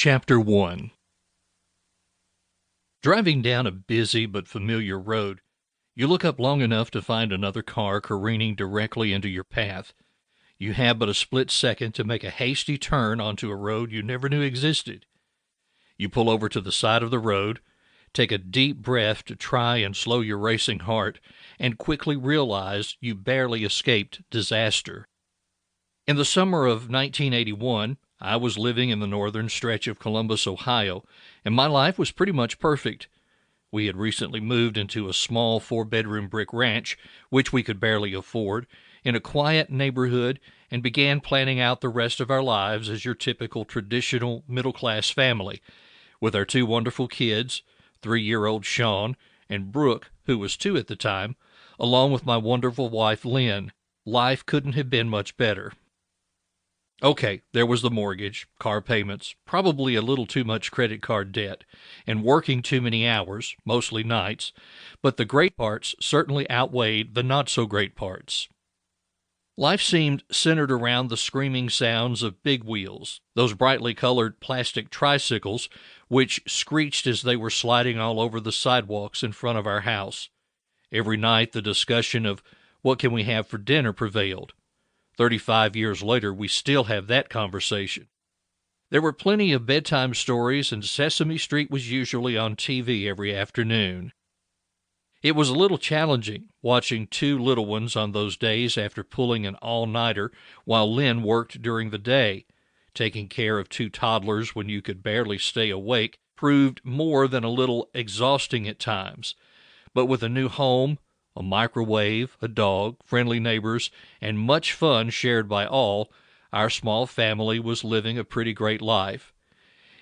Chapter 1. Driving down a busy but familiar road, you look up long enough to find another car careening directly into your path. You have but a split second to make a hasty turn onto a road you never knew existed. You pull over to the side of the road, take a deep breath to try and slow your racing heart, and quickly realize you barely escaped disaster. In the summer of 1981, I was living in the northern stretch of Columbus, Ohio, and my life was pretty much perfect. We had recently moved into a small 4-bedroom brick ranch, which we could barely afford, in a quiet neighborhood, and began planning out the rest of our lives as your typical traditional middle-class family, with our 2 wonderful kids, 3-year-old Sean, and Brooke, who was 2 at the time, along with my wonderful wife, Lynn. Life couldn't have been much better. Okay, there was the mortgage, car payments, probably a little too much credit card debt, and working too many hours, mostly nights, but the great parts certainly outweighed the not-so-great parts. Life seemed centered around the screaming sounds of big wheels, those brightly colored plastic tricycles which screeched as they were sliding all over the sidewalks in front of our house. Every night the discussion of what can we have for dinner prevailed. 35 years later, we still have that conversation. There were plenty of bedtime stories, and Sesame Street was usually on TV every afternoon. It was a little challenging watching 2 little ones on those days after pulling an all-nighter while Lynn worked during the day. Taking care of 2 toddlers when you could barely stay awake proved more than a little exhausting at times. But with a new home, a microwave, a dog, friendly neighbors, and much fun shared by all, our small family was living a pretty great life.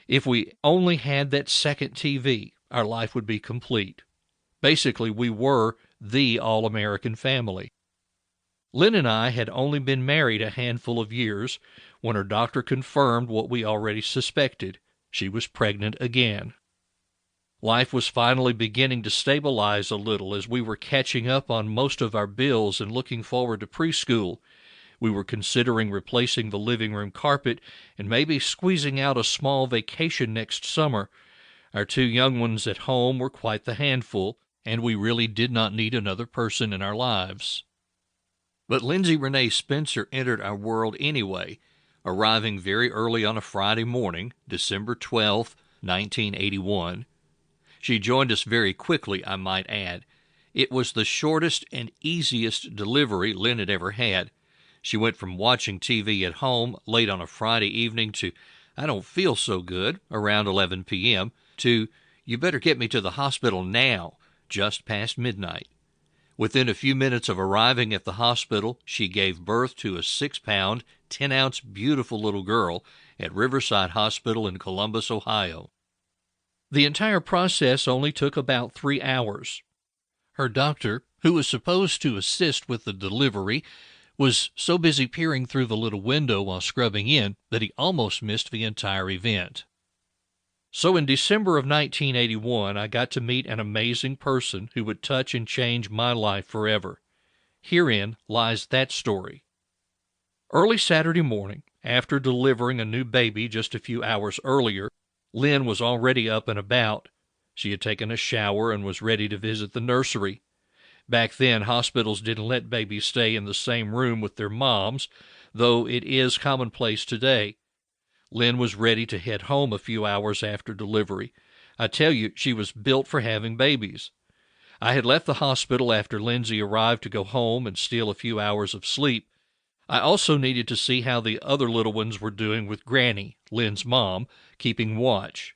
If we only had that second TV, our life would be complete. Basically, we were the all-American family. Lynn and I had only been married a handful of years when her doctor confirmed what we already suspected. She was pregnant again. Life was finally beginning to stabilize a little as we were catching up on most of our bills and looking forward to preschool. We were considering replacing the living room carpet and maybe squeezing out a small vacation next summer. Our 2 young ones at home were quite the handful, and we really did not need another person in our lives. But Lindsay Renee Spencer entered our world anyway, arriving very early on a Friday morning, December 12th, 1981. She joined us very quickly, I might add. It was the shortest and easiest delivery Lynn had ever had. She went from watching TV at home late on a Friday evening to, I don't feel so good, around 11 p.m., to, you better get me to the hospital now, just past midnight. Within a few minutes of arriving at the hospital, she gave birth to a 6-pound, 10-ounce beautiful little girl at Riverside Hospital in Columbus, Ohio. The entire process only took about 3 hours. Her doctor, who was supposed to assist with the delivery, was so busy peering through the little window while scrubbing in that he almost missed the entire event. So in December of 1981, I got to meet an amazing person who would touch and change my life forever. Herein lies that story. Early Saturday morning, after delivering a new baby just a few hours earlier, Lynn was already up and about. She had taken a shower and was ready to visit the nursery. Back then, hospitals didn't let babies stay in the same room with their moms, though it is commonplace today. Lynn was ready to head home a few hours after delivery. I tell you, she was built for having babies. I had left the hospital after Lindsay arrived to go home and steal a few hours of sleep. I also needed to see how the other little ones were doing with Granny, Lynn's mom, keeping watch.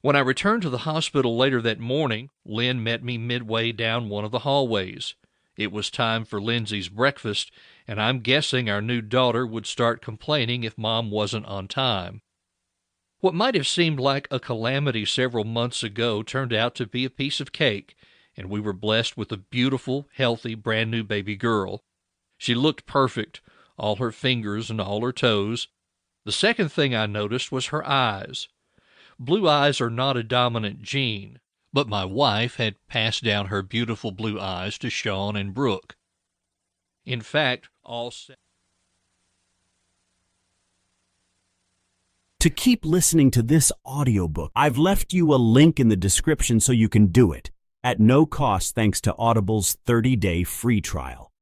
When I returned to the hospital later that morning, Lynn met me midway down one of the hallways. It was time for Lindsay's breakfast, and I'm guessing our new daughter would start complaining if Mom wasn't on time. What might have seemed like a calamity several months ago turned out to be a piece of cake, and we were blessed with a beautiful, healthy, brand-new baby girl. She looked perfect, all her fingers and all her toes. The second thing I noticed was her eyes. Blue eyes are not a dominant gene, but my wife had passed down her beautiful blue eyes to Sean and Brooke. In fact, all To keep listening to this audiobook, I've left you a link in the description so you can do it, at no cost thanks to Audible's 30-day free trial.